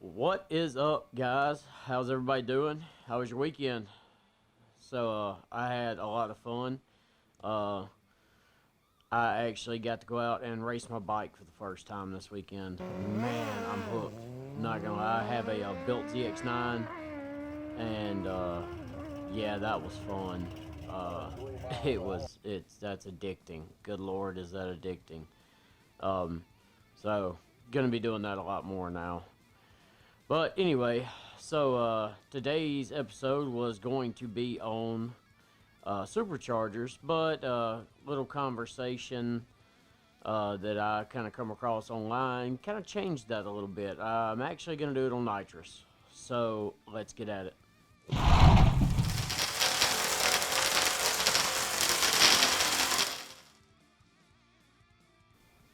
What is up, guys? How's everybody doing? How was your weekend? I had a lot of fun. Uh, I actually got to go out and race my bike for the first time this weekend. Man, I'm hooked. Not gonna lie, I have a built ZX9, and yeah, that was fun. Uh, that's addicting. Good lord, is that addicting? Um, so gonna be doing that a lot more now. But anyway, today's episode was going to be on superchargers, but little conversation that I kind of come across online kind of changed that a little bit. I'm actually going to do it on nitrous. So let's get at it.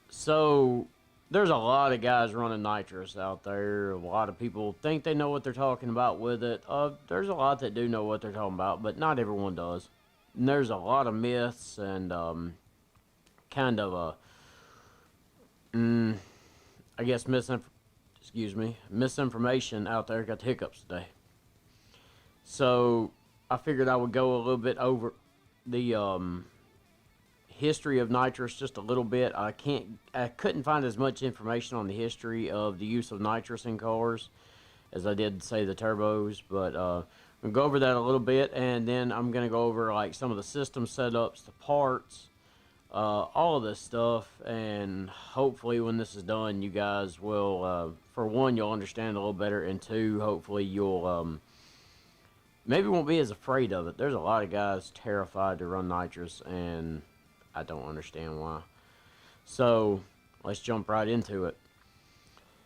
So there's a lot of guys running nitrous out there. A lot of people think they know what they're talking about with it. There's a lot that do know what they're talking about, but not everyone does. And there's a lot of myths and kind of I guess misinformation out there. Got the hiccups today. So I figured I would go a little bit over the history of nitrous just a little bit. I couldn't find as much information on the history of the use of nitrous in cars as I did say the turbos, but we'll go over that a little bit, and then I'm gonna go over like some of the system setups, the parts, all of this stuff, and hopefully when this is done, you guys will, for one, you'll understand a little better, and two, hopefully you'll maybe won't be as afraid of it. There's a lot of guys terrified to run nitrous, and I don't understand why. So let's jump right into it.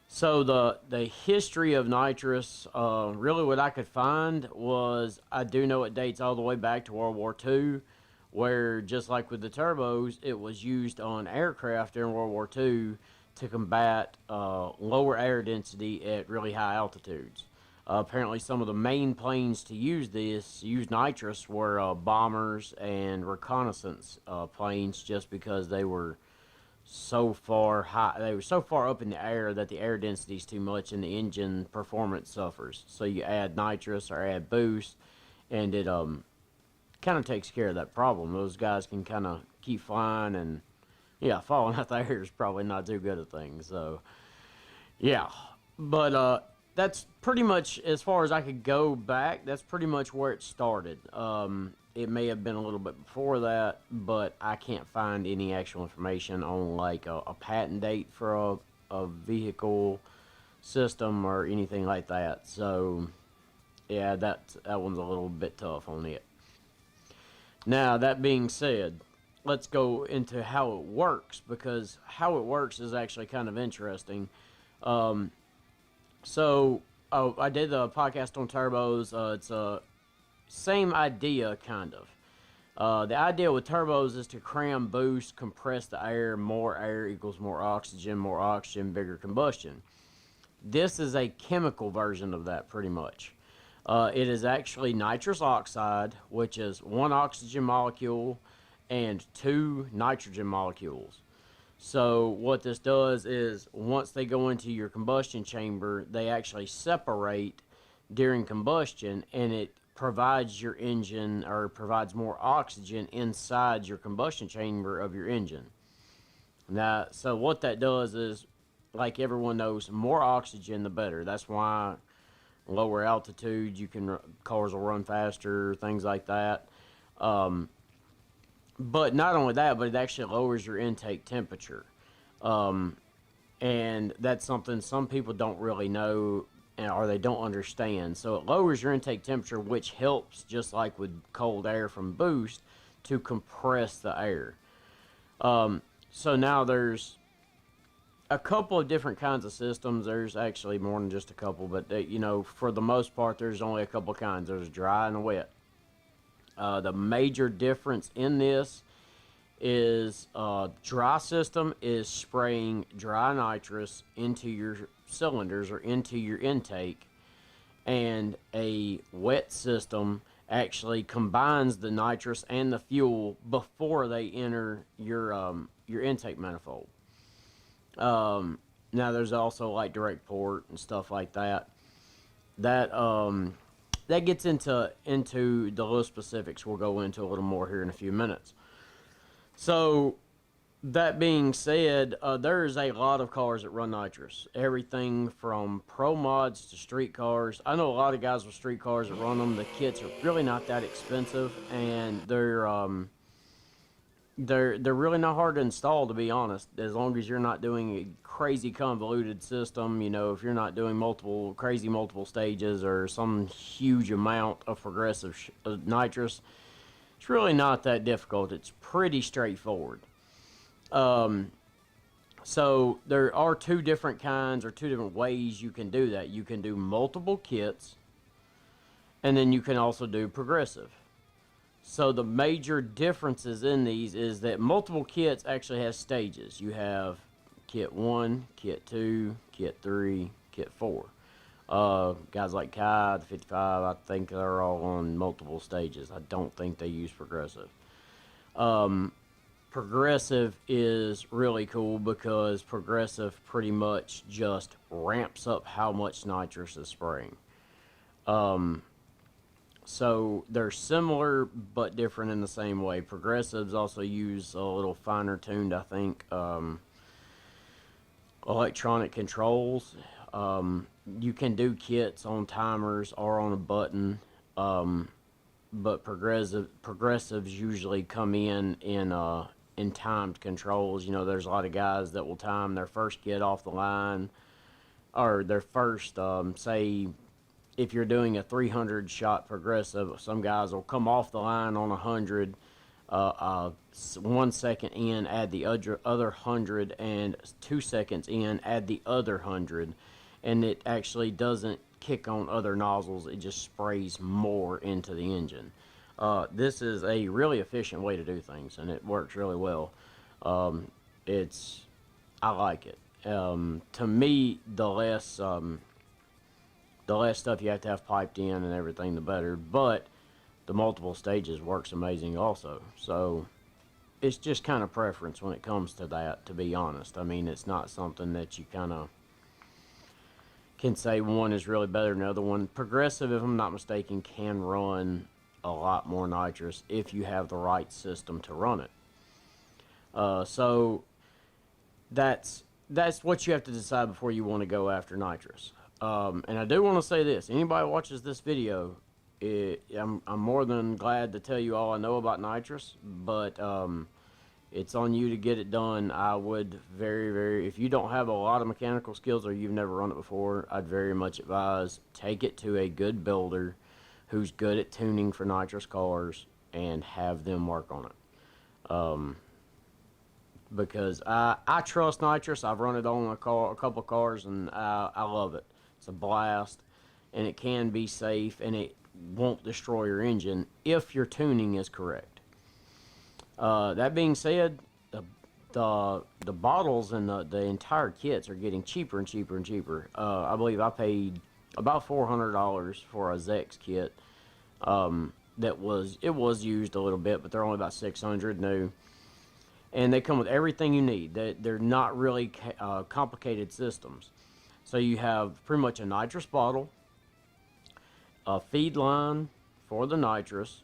So the history of nitrous, really what I could find was, I do know it dates all the way back to World War II, where just like with the turbos, it was used on aircraft during World War II to combat lower air density at really high altitudes. Apparently some of the main planes to use nitrous were bombers and reconnaissance planes, just because they were so far high, they were so far up in the air that the air density is too much and the engine performance suffers. So you add nitrous or add boost, and it kind of takes care of that problem. Those guys can kind of keep flying, and yeah, falling out the air is probably not too good a thing. So yeah, but that's pretty much as far as I could go back. That's pretty much where it started. It may have been a little bit before that, but I can't find any actual information on like a patent date for a vehicle system or anything like that. So yeah, that one's a little bit tough on it. Now, that being said, let's go into how it works, because how it works is actually kind of interesting. I did the podcast on turbos. It's a same idea, kind of. The idea with turbos is to cram, boost, compress the air. More air equals more oxygen, bigger combustion. This is a chemical version of that, pretty much. It is actually nitrous oxide, which is one oxygen molecule and two nitrogen molecules. So what this does is, once they go into your combustion chamber, they actually separate during combustion, and it provides your engine, or provides more oxygen inside your combustion chamber of your engine. Now, so what that does is, like everyone knows, more oxygen the better. That's why lower altitude cars will run faster, things like that. But not only that, but it actually lowers your intake temperature. And that's something some people don't really know, or they don't understand. So it lowers your intake temperature, which helps, just like with cold air from boost, to compress the air. So now there's a couple of different kinds of systems. There's actually more than just a couple, but for the most part, there's only a couple kinds. There's dry and wet. The major difference in this is dry system is spraying dry nitrous into your cylinders or into your intake, and a wet system actually combines the nitrous and the fuel before they enter your intake manifold. Now there's also like direct port and stuff like that. That that gets into the little specifics we'll go into a little more here in a few minutes. So that being said, there's a lot of cars that run nitrous. Everything from pro mods to street cars. I know a lot of guys with street cars that run them. The kits are really not that expensive, and they're really not hard to install, to be honest. As long as you're not doing a crazy convoluted system, you know, if you're not doing multiple stages or some huge amount of progressive nitrous, it's really not that difficult. It's pretty straightforward. So there are two different kinds or two different ways you can do that. You can do multiple kits, and then you can also do progressive. So the major differences in these is that multiple kits actually has stages. You have kit 1, kit 2, kit 3, kit 4. Guys like Kai, the 55, I think they're all on multiple stages. I don't think they use progressive. Progressive is really cool because progressive pretty much just ramps up how much nitrous is spraying. So they're similar but different in the same way. Progressives also use a little finer tuned, I think, electronic controls. You can do kits on timers or on a button, but progressives usually come in timed controls. You know, there's a lot of guys that will time their first kit off the line, or their first, say, if you're doing a 300 shot progressive, some guys will come off the line on 100, 1 second in, add the other 100, and 2 seconds in, add the other 100, and it actually doesn't kick on other nozzles. It just sprays more into the engine. This is a really efficient way to do things, and it works really well. I like it. To me, the less stuff you have to have piped in and everything, the better. But the multiple stages works amazing also. So it's just kind of preference when it comes to that, to be honest. I mean, it's not something that you kind of can say one is really better than the other one. Progressive, if I'm not mistaken, can run a lot more nitrous if you have the right system to run it. So that's what you have to decide before you want to go after nitrous. And I do want to say this: anybody watches this video, I'm more than glad to tell you all I know about nitrous, but it's on you to get it done. I would if you don't have a lot of mechanical skills or you've never run it before, I'd very much advise take it to a good builder who's good at tuning for nitrous cars and have them work on it. Because I trust nitrous. I've run it on a couple cars, and I love it. It's a blast, and it can be safe, and it won't destroy your engine if your tuning is correct. That being said, the bottles and the entire kits are getting cheaper and cheaper and cheaper. I believe I paid about $400 for a Zex kit. It was used a little bit, but they're only about $600 new. And they come with everything you need. They're not really complicated systems. So you have pretty much a nitrous bottle, a feed line for the nitrous,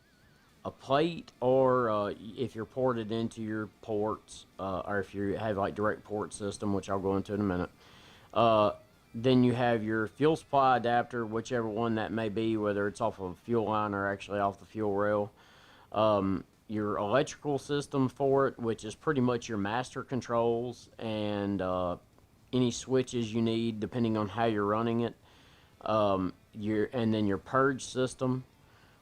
a plate, or if you're ported into your ports, or if you have like direct port system, which I'll go into in a minute. Then you have your fuel supply adapter, whichever one that may be, whether it's off of a fuel line or actually off the fuel rail. Your electrical system for it, which is pretty much your master controls and any switches you need depending on how you're running it. And then your purge system,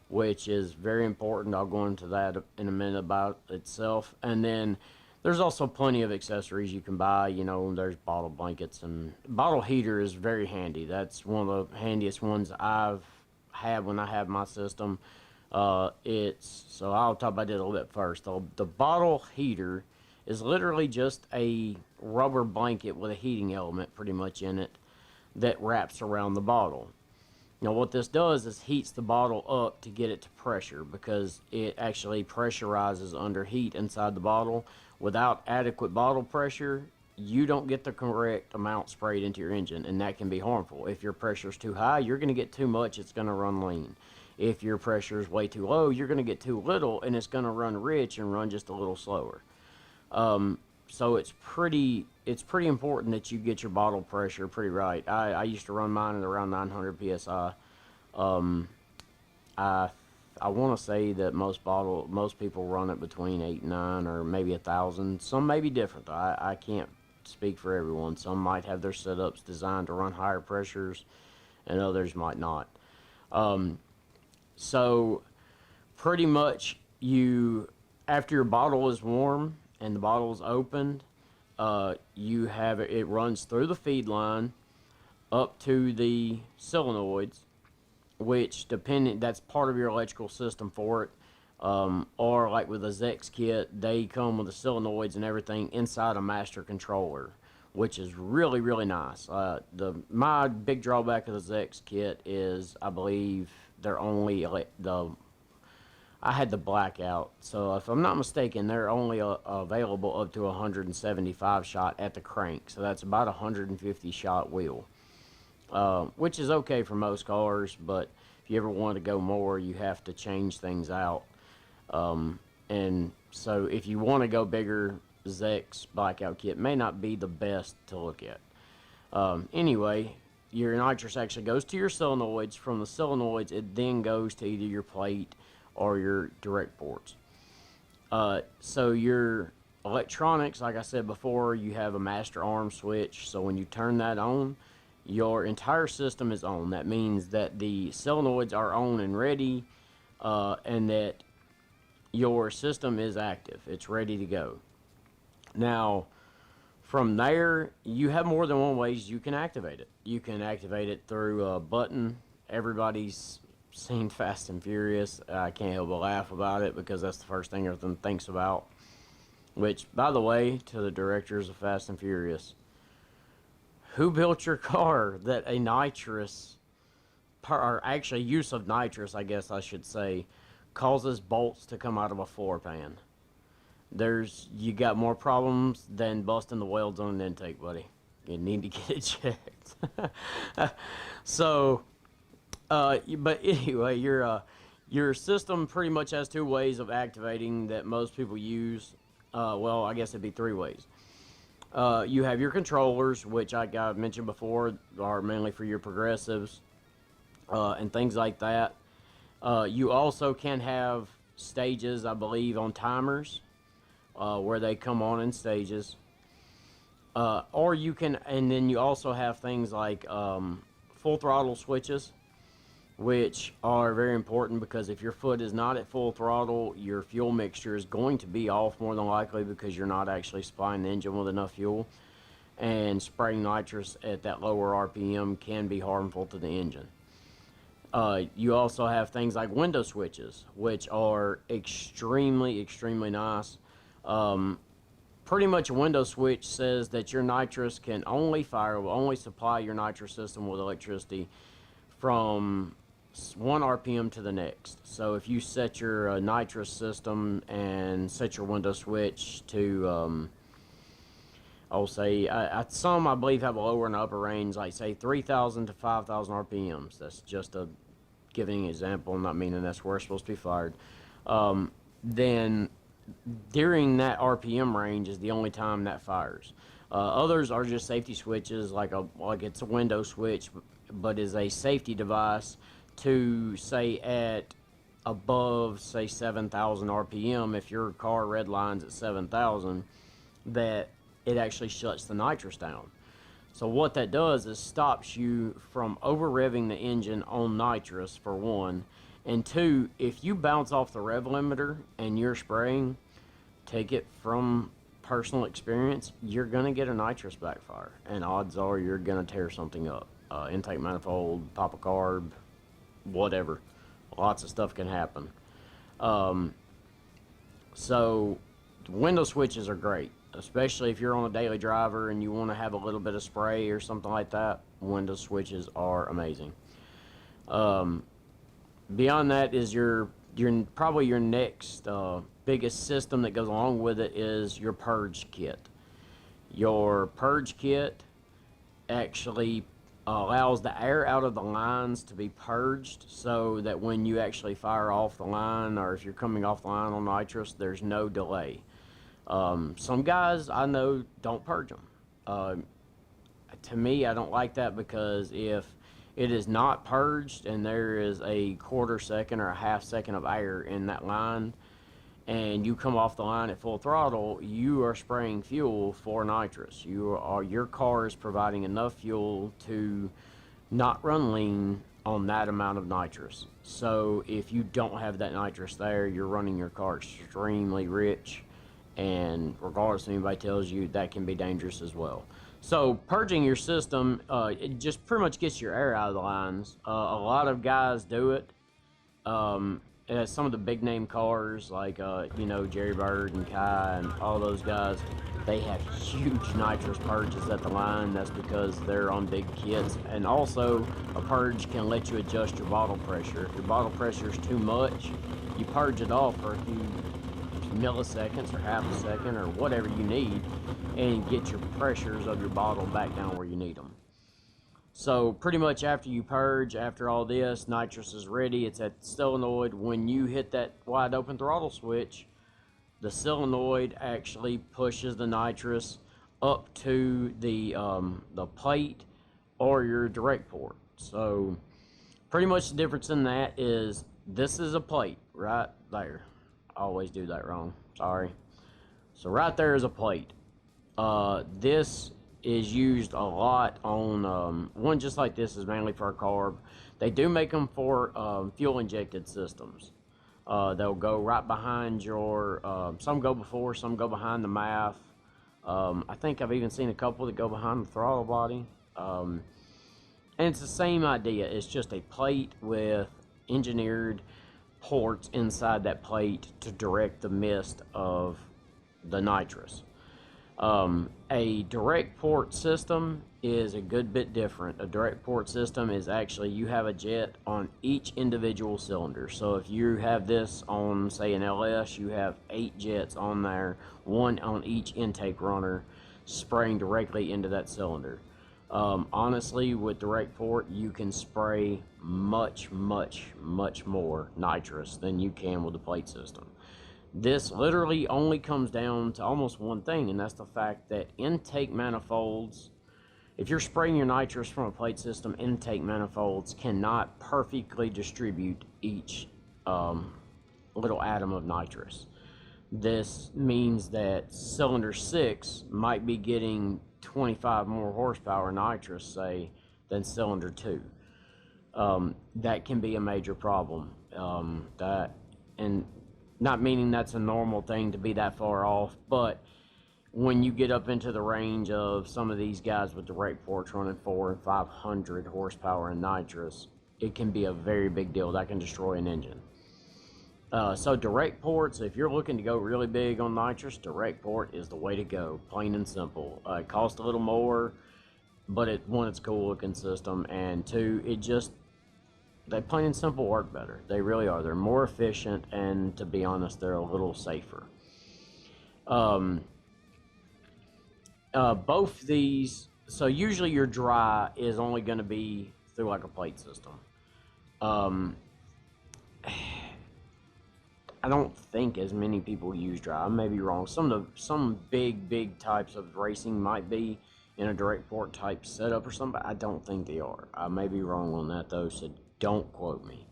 which is very important. I'll go into that in a minute about itself. And then there's also plenty of accessories you can buy. You know, there's bottle blankets, and bottle heater is very handy. That's one of the handiest ones I've had when I have my system. So I'll talk about it a little bit first. The bottle heater is literally just a rubber blanket with a heating element pretty much in it that wraps around the bottle. Now what this does is heats the bottle up to get it to pressure, because it actually pressurizes under heat inside the bottle. Without adequate bottle pressure, you don't get the correct amount sprayed into your engine, and that can be harmful. If your pressure is too high, you're going to get too much, it's going to run lean. If your pressure is way too low, you're going to get too little, and it's going to run rich and run just a little slower. So it's pretty important that you get your bottle pressure pretty right. I used to run mine at around 900 psi. I want to say that most people run it between 8 and 9, or maybe 1,000. Some may be different. I can't speak for everyone. Some might have their setups designed to run higher pressures, and others might not. So pretty much after your bottle is warm and the bottle is opened, it runs through the feed line up to the solenoids, which that's part of your electrical system for it. Or like with the Zex kit, they come with the solenoids and everything inside a master controller, which is really, really nice. My big drawback of the Zex kit is, I believe they're only I had the blackout, so if I'm not mistaken, they're only available up to 175 shot at the crank, so that's about 150 shot wheel, which is okay for most cars, but if you ever want to go more, you have to change things out. And so if you want to go bigger, Zex blackout kit may not be the best to look at. Anyway, your nitrous actually goes to your solenoids. From the solenoids, it then goes to either your plate or your direct ports. So your electronics, like I said before, you have a master arm switch, so when you turn that on, your entire system is on. That means that the solenoids are on and ready, and that your system is active. It's ready to go. Now, from there, you have more than one ways you can activate it. You can activate it through a button. Everybody's seen Fast and Furious. I can't help but laugh about it because that's the first thing everyone thinks about. Which, by the way, to the directors of Fast and Furious, who built your car that a nitrous, or actually use of nitrous, I guess I should say, causes bolts to come out of a floor pan? You got more problems than busting the welds on an intake, buddy. You need to get it checked. So, but anyway, your system pretty much has two ways of activating that most people use. Well, I guess it'd be three ways. You have your controllers, which I mentioned before, are mainly for your progressives and things like that. You also can have stages, I believe, on timers, where they come on in stages. Or you can, and then you also have things like full throttle switches, which are very important because if your foot is not at full throttle, your fuel mixture is going to be off more than likely because you're not actually supplying the engine with enough fuel. And spraying nitrous at that lower RPM can be harmful to the engine. You also have things like window switches, which are extremely, extremely nice. Pretty much a window switch says that your nitrous will only supply your nitrous system with electricity from 1 RPM to the next. So if you set your nitrous system and set your window switch to, I'll say, some I believe have a lower and upper range, like say 3,000 to 5,000 RPMs. That's just giving an example, not meaning that's where it's supposed to be fired. Then during that RPM range is the only time that fires. Others are just safety switches, like it's a window switch, but is a safety device to say at above, say 7,000 RPM. If your car redlines at 7,000, that it actually shuts the nitrous down. So what that does is stops you from over revving the engine on nitrous, for one, and two, if you bounce off the rev limiter and you're spraying, take it from personal experience, you're gonna get a nitrous backfire, and odds are you're gonna tear something up. Intake manifold, pop a carb, whatever. Lots of stuff can happen. So window switches are great, especially if you're on a daily driver and you want to have a little bit of spray or something like that. Window switches are amazing. Beyond that is probably your next biggest system that goes along with it is your Purge Kit. Your Purge Kit actually allows the air out of the lines to be purged so that when you actually fire off the line, or if you're coming off the line on nitrous, there's no delay. Some guys I know don't purge them. To me, I don't like that, because if it is not purged and there is a quarter second or a half second of air in that line, and you come off the line at full throttle, you are spraying fuel for nitrous. Your car is providing enough fuel to not run lean on that amount of nitrous. So if you don't have that nitrous there, you're running your car extremely rich, and regardless of anybody tells you, that can be dangerous as well. So purging your system, it just pretty much gets your air out of the lines. A lot of guys do it. Some of the big name cars, like Jerry Bird and Kai and all those guys, they have huge nitrous purges at the line. That's because they're on big kits. And also, a purge can let you adjust your bottle pressure. If your bottle pressure is too much, you purge it off for a few milliseconds or half a second or whatever you need, and get your pressures of your bottle back down where you need them. So pretty much after you purge, after all this, nitrous is ready. It's at the solenoid. When you hit that wide open throttle switch, the solenoid actually pushes the nitrous up to the plate or your direct port. So pretty much the difference in that is, this is a plate right there. I always do that wrong, sorry. So right there is a plate. This is used a lot on, one just like this is mainly for a carb. They do make them for fuel injected systems. They'll go right behind your, some go before, some go behind the MAF. I think I've even seen a couple that go behind the throttle body. And it's the same idea. It's just a plate with engineered ports inside that plate to direct the mist of the nitrous. A direct port system is a good bit different. A direct port system is actually, you have a jet on each individual cylinder. So if you have this on, say, an LS, you have 8 jets on there, 1 on each intake runner, spraying directly into that cylinder. Honestly, with direct port, you can spray much more nitrous than you can with the plate system. This literally only comes down to almost one thing, and that's the fact that intake manifolds, if you're spraying your nitrous from a plate system, intake manifolds cannot perfectly distribute each little atom of nitrous. This means that cylinder 6 might be getting 25 more horsepower nitrous, say, than cylinder 2. That can be a major problem. And not meaning that's a normal thing to be that far off, but when you get up into the range of some of these guys with direct ports running 400 and 500 horsepower in nitrous, it can be a very big deal. That can destroy an engine. So direct ports, if you're looking to go really big on nitrous, direct port is the way to go, plain and simple. It costs a little more, but one, it's a cool looking system, and 2, they plain and simple work better. They really are. They're more efficient, and to be honest, they're a little safer. Both these, so usually your dry is only going to be through like a plate system. I don't think as many people use dry. I may be wrong. Some big types of racing might be in a direct port type setup or something, but I don't think they are. I may be wrong on that though, so don't quote me.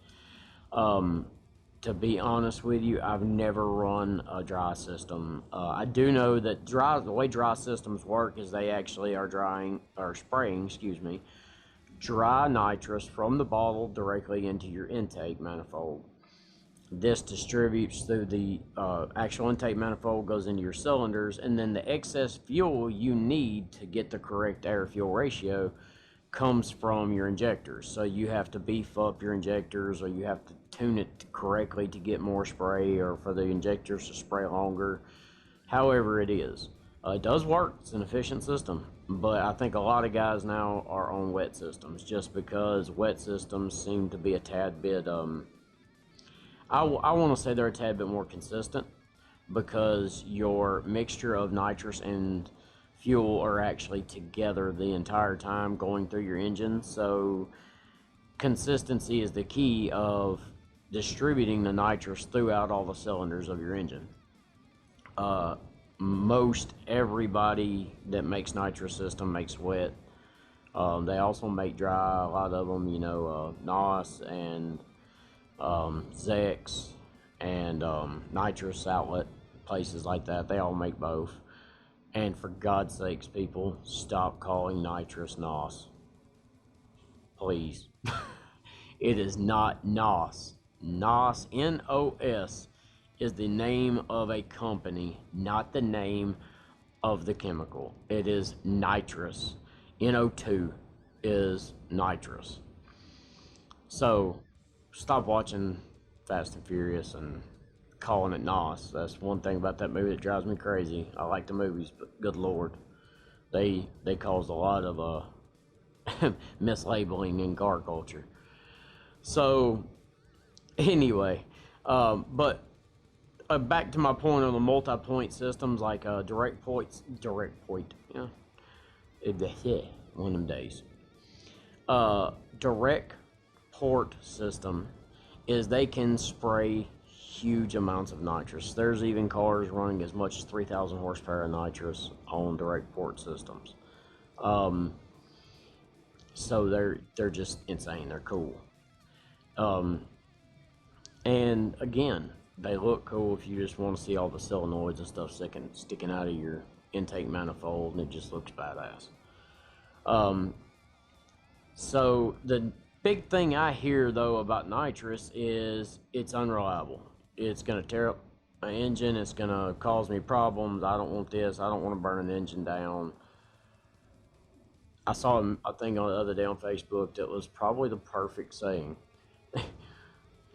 To be honest with you, I've never run a dry system. I do know that the way dry systems work is they actually are spraying, dry nitrous from the bottle directly into your intake manifold. This distributes through the actual intake manifold, goes into your cylinders, and then the excess fuel you need to get the correct air-fuel ratio comes from your injectors. So you have to beef up your injectors, or you have to tune it correctly to get more spray, or for the injectors to spray longer. However it is. It does work. It's an efficient system. But I think a lot of guys now are on wet systems, just because wet systems seem to be a tad bit, I want to say they're a tad bit more consistent, because your mixture of nitrous and fuel are actually together the entire time going through your engine. So consistency is the key of distributing the nitrous throughout all the cylinders of your engine. Most everybody that makes nitrous system makes wet. They also make dry. A lot of them, you know, NOS and Zex and nitrous outlet places like that. They all make both. And for God's sakes, people, stop calling nitrous NOS. Please. It is not NOS. NOS, N-O-S, is the name of a company, not the name of the chemical. It is nitrous. NO2 is nitrous. So stop watching Fast and Furious and calling it NOS. That's one thing about that movie that drives me crazy. I like the movies, but good Lord, they caused a lot of mislabeling in car culture. So anyway, but back to my point on the multi-point systems like direct point, yeah, one of them days. Direct port system is they can spray huge amounts of nitrous. There's even cars running as much as 3,000 horsepower of nitrous on direct port systems. So they're just insane. They're cool. And again, they look cool if you just want to see all the solenoids and stuff sticking out of your intake manifold, and it just looks badass. So the big thing I hear though about nitrous is it's unreliable. It's going to tear up my engine. It's going to cause me problems. I don't want this. I don't want to burn an engine down. I saw a thing on the other day on Facebook that was probably the perfect saying.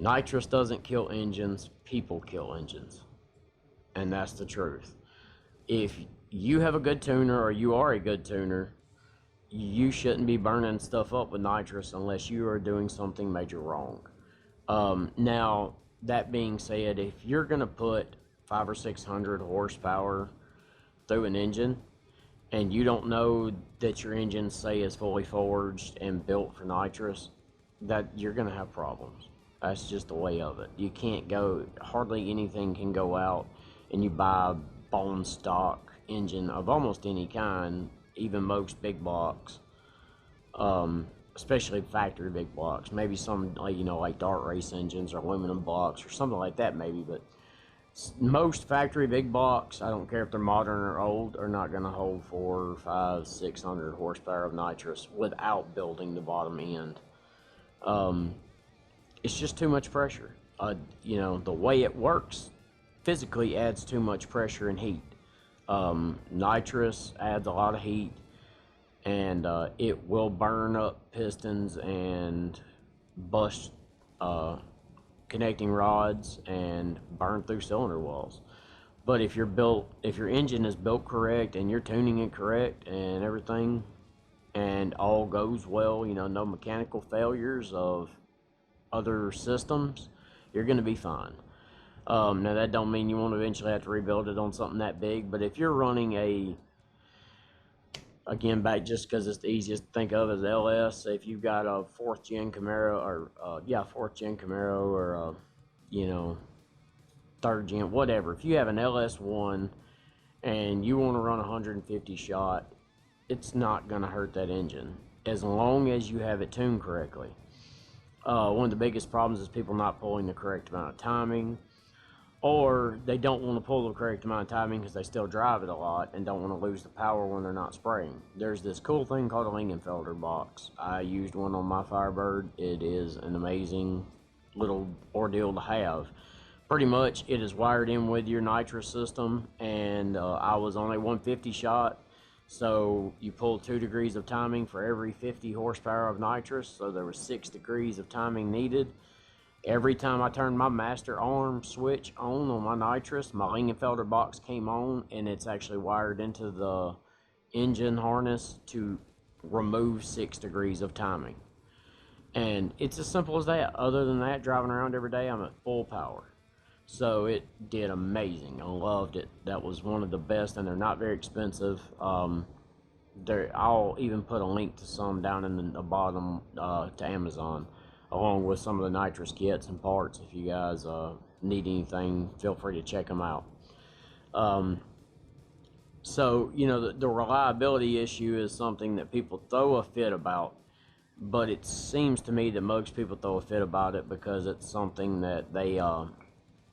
Nitrous doesn't kill engines, people kill engines. And that's the truth. If you have a good tuner or you are a good tuner, you shouldn't be burning stuff up with nitrous unless you are doing something major wrong. Now, that being said, if you're going to put 500 or 600 horsepower through an engine and you don't know that your engine, say, is fully forged and built for nitrous, that you're going to have problems. That's just the way of it. You can't go, hardly anything can go out and you buy a bone stock engine of almost any kind, even most big blocks, especially factory big blocks. Maybe some, you know, like dart race engines or aluminum blocks or something like that maybe, but most factory big blocks, I don't care if they're modern or old, are not going to hold 400, 500, 600 horsepower of nitrous without building the bottom end. It's just too much pressure. You know, the way it works physically adds too much pressure and heat. Nitrous adds a lot of heat, and it will burn up pistons and bust connecting rods and burn through cylinder walls. But if your engine is built correct and you're tuning it correct and everything, and all goes well, you know, no mechanical failures of other systems, you're going to be fine. Now that don't mean you won't eventually have to rebuild it on something that big, but if you're running again, back just because it's the easiest to think of as LS, if you've got a 4th gen Camaro or 4th gen Camaro or you know, 3rd gen, whatever, if you have an LS1 and you want to run 150 shot, it's not going to hurt that engine as long as you have it tuned correctly. One of the biggest problems is people not pulling the correct amount of timing, or they don't want to pull the correct amount of timing because they still drive it a lot and don't want to lose the power when they're not spraying. There's this cool thing called a Lingenfelder box. I used one on my Firebird. It is an amazing little ordeal to have. Pretty much it is wired in with your nitrous system, and I was only 150 shot. So you pull 2 degrees of timing for every 50 horsepower of nitrous, so there was 6 degrees of timing needed. Every time I turned my master arm switch on my nitrous, my Lingenfelder box came on, and it's actually wired into the engine harness to remove 6 degrees of timing. And it's as simple as that. Other than that, driving around every day, I'm at full power. So it did amazing. I loved it. That was one of the best, and they're not very expensive. I'll even put a link to some down in the bottom to Amazon, along with some of the nitrous kits and parts. If you guys need anything, feel free to check them out. So, you know, the reliability issue is something that people throw a fit about, but it seems to me that most people throw a fit about it because it's something that they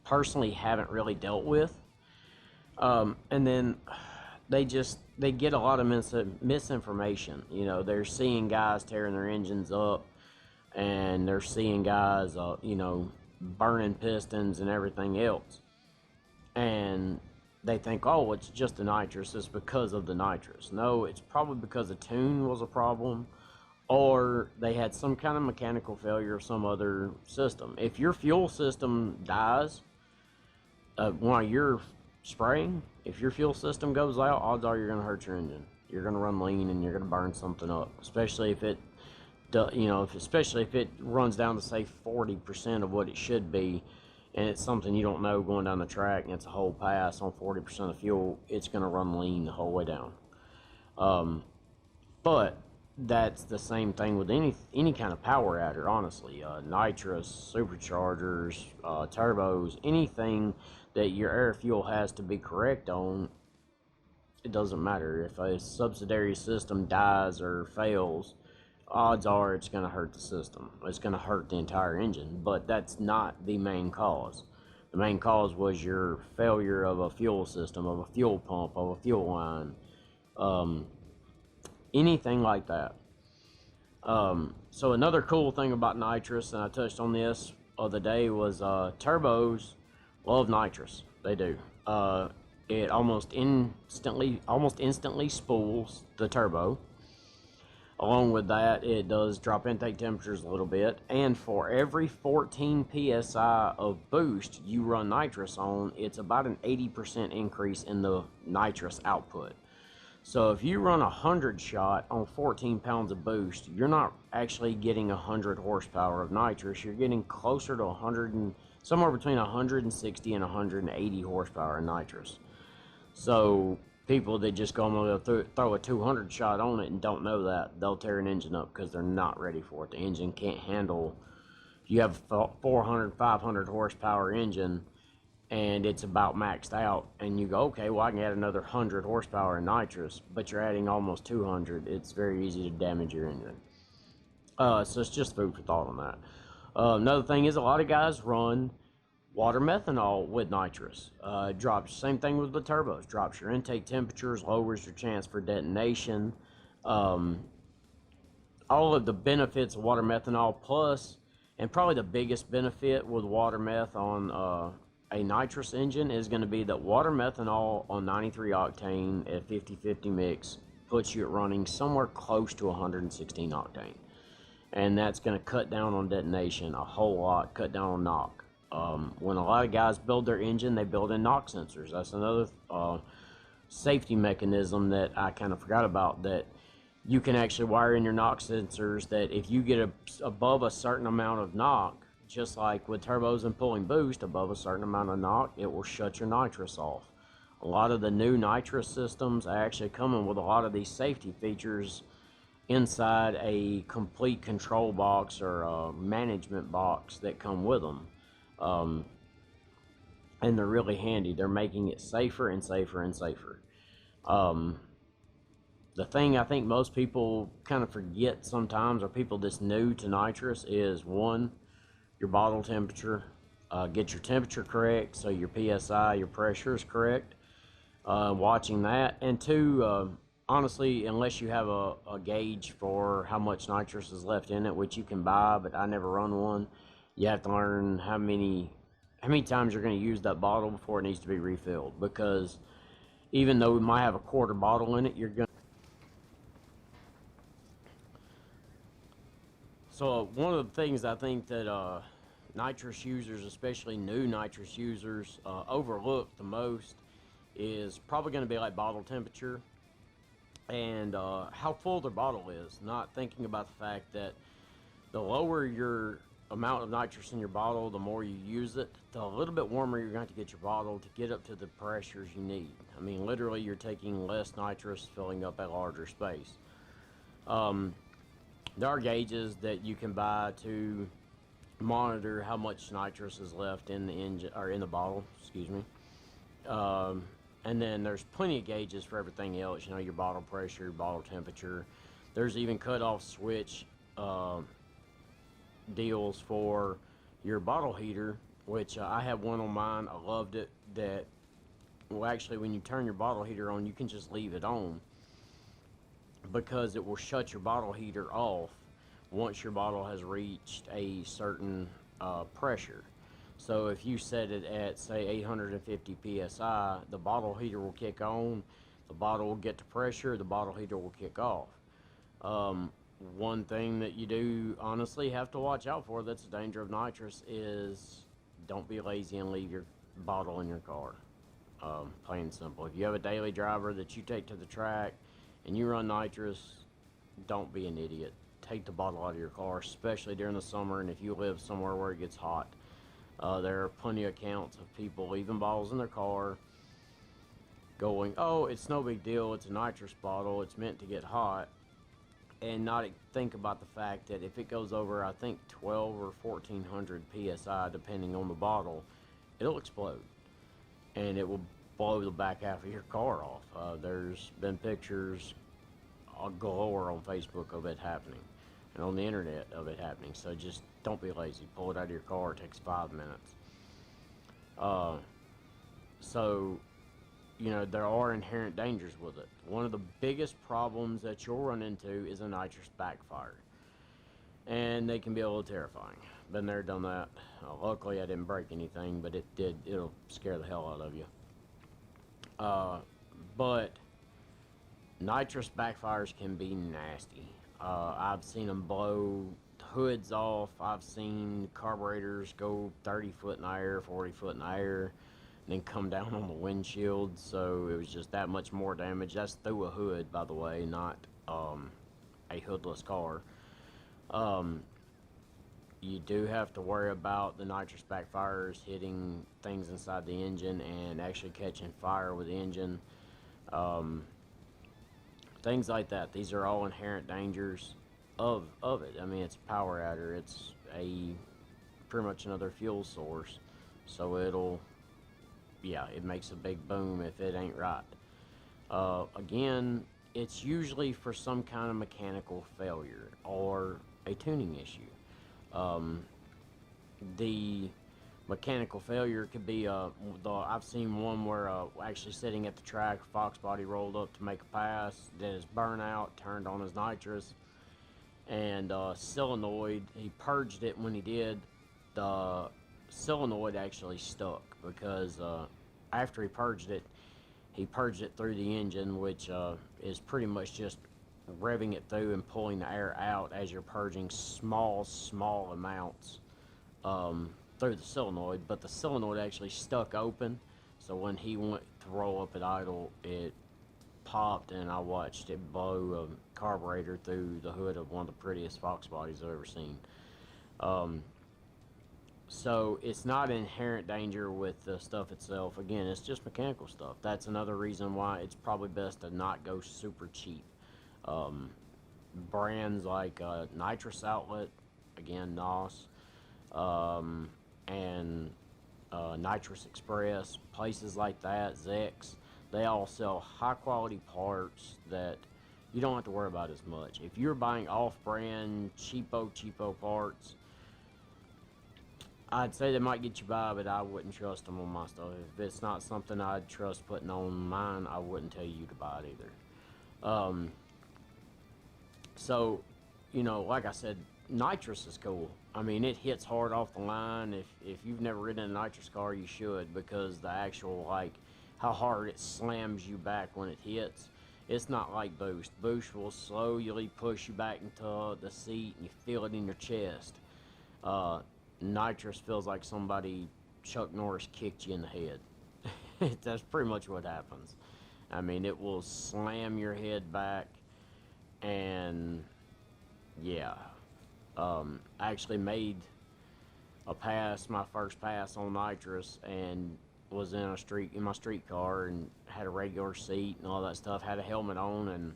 personally haven't really dealt with. And then they get a lot of misinformation. You know, they're seeing guys tearing their engines up, and they're seeing guys, you know, burning pistons and everything else. And they think, oh, it's just the nitrous. It's because of the nitrous. No, it's probably because the tune was a problem, or they had some kind of mechanical failure of some other system. If your fuel system dies while you're spraying, if your fuel system goes out, odds are you're going to hurt your engine. You're going to run lean and you're going to burn something up, especially if it, you know, especially if it runs down to say 40% of what it should be, and it's something you don't know going down the track, and it's a whole pass on 40% of fuel. It's going to run lean the whole way down. But that's the same thing with any kind of power adder, honestly. Nitrous, superchargers, turbos, anything that your air fuel has to be correct on, it doesn't matter. If a subsidiary system dies or fails, odds are it's going to hurt the system. It's going to hurt the entire engine, but that's not the main cause. The main cause was your failure of a fuel system, of a fuel pump, of a fuel line, anything like that. So another cool thing about nitrous, and I touched on this other day, was turbos love nitrous. They do. It almost instantly spools the turbo. Along with that, it does drop intake temperatures a little bit, and for every 14 psi of boost you run nitrous on, it's about an 80% increase in the nitrous output. So if you run a 100 shot on 14 pounds of boost, you're not actually getting 100 horsepower of nitrous. You're getting closer to 100 and somewhere between 160 and 180 horsepower of nitrous. So people that just go on and throw a 200 shot on it and don't know that, they'll tear an engine up because they're not ready for it. The engine can't handle. You have a 400, 500 horsepower engine, and it's about maxed out, and you go, okay, well, I can add another 100 horsepower in nitrous, but you're adding almost 200. It's very easy to damage your engine. So it's just food for thought on that. Another thing is a lot of guys run water methanol with nitrous. Drops, same thing with the turbos, drops your intake temperatures, lowers your chance for detonation. All of the benefits of water methanol, plus, and probably the biggest benefit with water meth on a nitrous engine is going to be that water methanol on 93 octane at 50-50 mix puts you at running somewhere close to 116 octane. And that's going to cut down on detonation a whole lot, cut down on knock. When a lot of guys build their engine, they build in knock sensors. That's another safety mechanism that I kind of forgot about, that you can actually wire in your knock sensors that if you get above a certain amount of knock, just like with turbos and pulling boost, above a certain amount of knock, it will shut your nitrous off. A lot of the new nitrous systems are actually coming with a lot of these safety features inside a complete control box or a management box that come with them. And they're really handy. They're making it safer and safer and safer. The thing I think most people kind of forget sometimes, or people that's new to nitrous, is one, your bottle temperature. Get your temperature correct so your PSI, your pressure is correct. Watching that. And two, honestly, unless you have a gauge for how much nitrous is left in it, which you can buy, but I never run one, you have to learn how many times you're going to use that bottle before it needs to be refilled. Because even though we might have a quarter bottle in it, you're going to... So one of the things I think that nitrous users, especially new nitrous users, overlook the most is probably going to be like bottle temperature and how full their bottle is. Not thinking about the fact that the lower your amount of nitrous in your bottle, the more you use it, the little bit warmer you're going to get your bottle to get up to the pressures you need. I mean, literally, you're taking less nitrous, filling up a larger space. There are gauges that you can buy to monitor how much nitrous is left in the engine or in the bottle. Excuse me. And then there's plenty of gauges for everything else. You know, your bottle pressure, your bottle temperature. There's even cutoff switch deals for your bottle heater, which I have one on mine. I loved it. That, well, actually, when you turn your bottle heater on, you can just leave it on because it will shut your bottle heater off once your bottle has reached a certain pressure. So if you set it at, say, 850 psi, the bottle heater will kick on, the bottle will get to pressure, the bottle heater will kick off. One thing that you do honestly have to watch out for that's a danger of nitrous is don't be lazy and leave your bottle in your car. Plain and simple. If you have a daily driver that you take to the track and you run nitrous, don't be an idiot. Take the bottle out of your car, especially during the summer, and if you live somewhere where it gets hot. There are plenty of accounts of people leaving bottles in their car going, oh, it's no big deal, it's a nitrous bottle, it's meant to get hot, and not think about the fact that if it goes over, I think, 12 or 1400 psi, depending on the bottle, it'll explode, and it will blow the back half of your car off. There's been pictures galore on Facebook of it happening, and on the internet of it happening. So just don't be lazy. Pull it out of your car. It takes 5 minutes. So, you know, there are inherent dangers with it. One of the biggest problems that you'll run into is a nitrous backfire. And they can be a little terrifying. Been there, done that. Luckily, I didn't break anything, but it'll scare the hell out of you. But nitrous backfires can be nasty. I've seen them blow hoods off. I've seen carburetors go 30 foot in the air, 40 foot in the air, and then come down on the windshield. So it was just that much more damage. That's through a hood, by the way, not a hoodless car. You do have to worry about the nitrous backfires hitting things inside the engine and actually catching fire with the engine. Things like that. These are all inherent dangers of it. I mean, it's a power adder. It's pretty much another fuel source. So it makes a big boom if it ain't right. Again, it's usually for some kind of mechanical failure or a tuning issue. The mechanical failure could be I've seen one where actually sitting at the track, Fox body rolled up to make a pass, did his burnout, turned on his nitrous, and solenoid, he purged it. When he did, the solenoid actually stuck because after he purged it through the engine, which is pretty much just revving it through and pulling the air out as you're purging small amounts through the solenoid, but the solenoid actually stuck open, so when he went to roll up at idle, it popped, and I watched it blow a carburetor through the hood of one of the prettiest Fox bodies I've ever seen. So it's not inherent danger with the stuff itself. Again, it's just mechanical stuff. That's another reason why it's probably best to not go super cheap. Brands like Nitrous Outlet, again, NOS, and Nitrous Express, places like that, Zex, they all sell high quality parts that you don't have to worry about as much. If you're buying off-brand, cheapo parts, I'd say they might get you by, but I wouldn't trust them on my stuff. If it's not something I'd trust putting on mine, I wouldn't tell you to buy it either. So, you know, like I said, nitrous is cool. I mean, it hits hard off the line. If you've never ridden a nitrous car, you should, because the actual, like, how hard it slams you back when it hits, it's not like Boost. Boost will slowly push you back into the seat, and you feel it in your chest. Nitrous feels like somebody, Chuck Norris, kicked you in the head. That's pretty much what happens. I mean, it will slam your head back, and yeah. I actually made my first pass on nitrous, and was in my street car, and had a regular seat and all that stuff, had a helmet on, and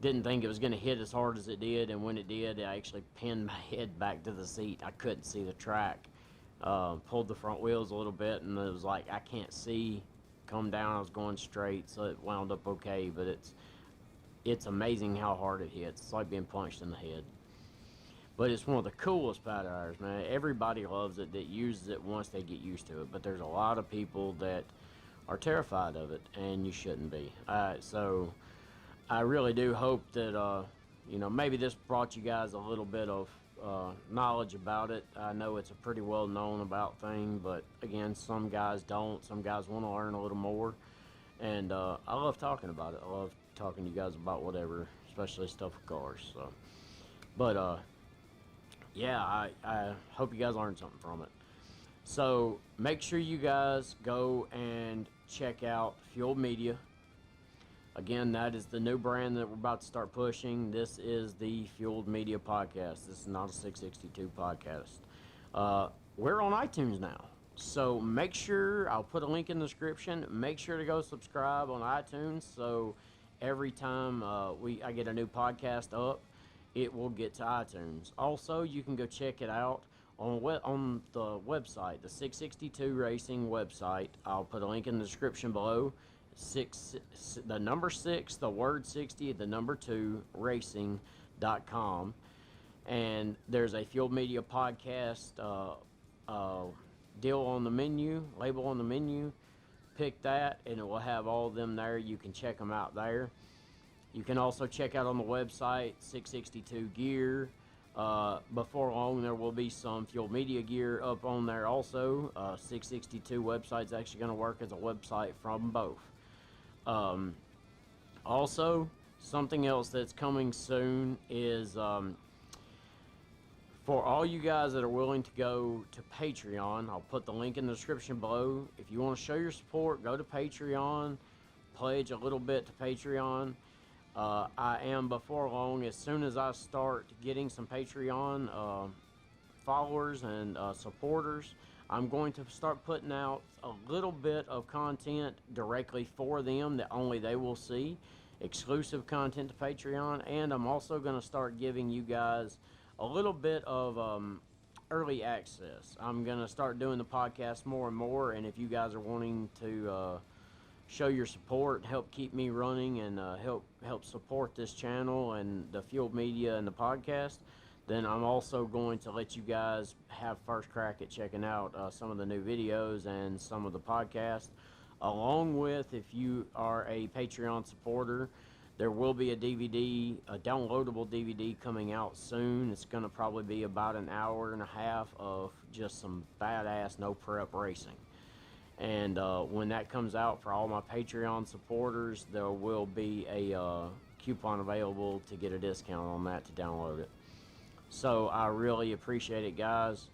didn't think it was going to hit as hard as it did. And when it did, I actually pinned my head back to the seat. I couldn't see the track. Pulled the front wheels a little bit, and it was like, I can't see, come down. I was going straight, so it wound up okay. But it's amazing how hard it hits. It's like being punched in the head. But it's one of the coolest powder irons, man. Everybody loves it that uses it once they get used to it. But there's a lot of people that are terrified of it, and you shouldn't be. So I really do hope that, maybe this brought you guys a little bit of knowledge about it. I know it's a pretty well known about thing, but again, some guys don't. Some guys want to learn a little more. And I love talking about it. I love talking to you guys about whatever, especially stuff with cars. So, but yeah, I hope you guys learned something from it. So make sure you guys go and check out Fueled Media. Again, that is the new brand that we're about to start pushing. This is the Fueled Media podcast. This is not a 662 podcast. We're on iTunes now. So make sure, I'll put a link in the description. Make sure to go subscribe on iTunes, so every time I get a new podcast up, it will get to iTunes. Also, you can go check it out on the website, the 662 Racing website. I'll put a link in the description below. The number 6, the word 60, the number 2, racing.com. And there's a Fueled Media podcast deal on the menu, label on the menu. Pick that, and it will have all of them there. You can check them out there. You can also check out on the website 662 gear. Before long, there will be some Fueled Media gear up on there also. 662 website's actually going to work as a website from both. Also, something else that's coming soon is for all you guys that are willing to go to Patreon. I'll put the link in the description below. If you want to show your support, go to Patreon, pledge a little bit to Patreon. I am, before long, as soon as I start getting some Patreon followers and supporters, I'm going to start putting out a little bit of content directly for them that only they will see, exclusive content to Patreon. And I'm also going to start giving you guys a little bit of early access. I'm going to start doing the podcast more and more, and if you guys are wanting to show your support, help keep me running, and help support this channel and the Fueled Media and the podcast, then I'm also going to let you guys have first crack at checking out some of the new videos and some of the podcasts. Along with, if you are a Patreon supporter, there will be a DVD, a downloadable DVD coming out soon. It's going to probably be about an hour and a half of just some badass no prep racing. And when that comes out for all my Patreon supporters, there will be a coupon available to get a discount on that to download it. So I really appreciate it, guys.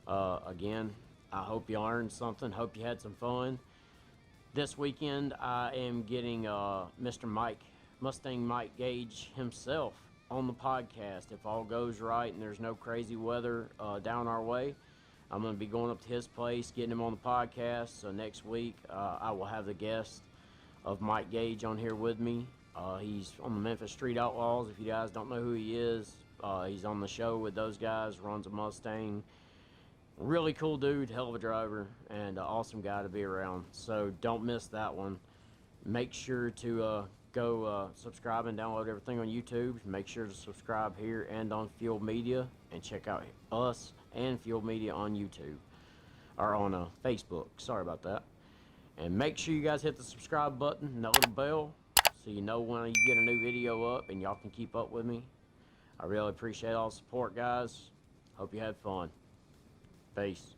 Again, I hope you learned something. Hope you had some fun. This weekend, I am getting Mustang Mike Gage himself on the podcast. If all goes right and there's no crazy weather down our way, I'm going to be going up to his place, getting him on the podcast. So next week, I will have the guest of Mike Gage on here with me. He's on the Memphis Street Outlaws. If you guys don't know who he is, he's on the show with those guys, runs a Mustang. Really cool dude, hell of a driver, and an awesome guy to be around. So don't miss that one. Make sure to go subscribe and download everything on YouTube. Make sure to subscribe here and on Fueled Media, and check out us and Fueled Media on YouTube, or on Facebook. Sorry about that. And make sure you guys hit the subscribe button and that little bell, so you know when you get a new video up, and y'all can keep up with me. I really appreciate all the support, guys. Hope you had fun. Peace.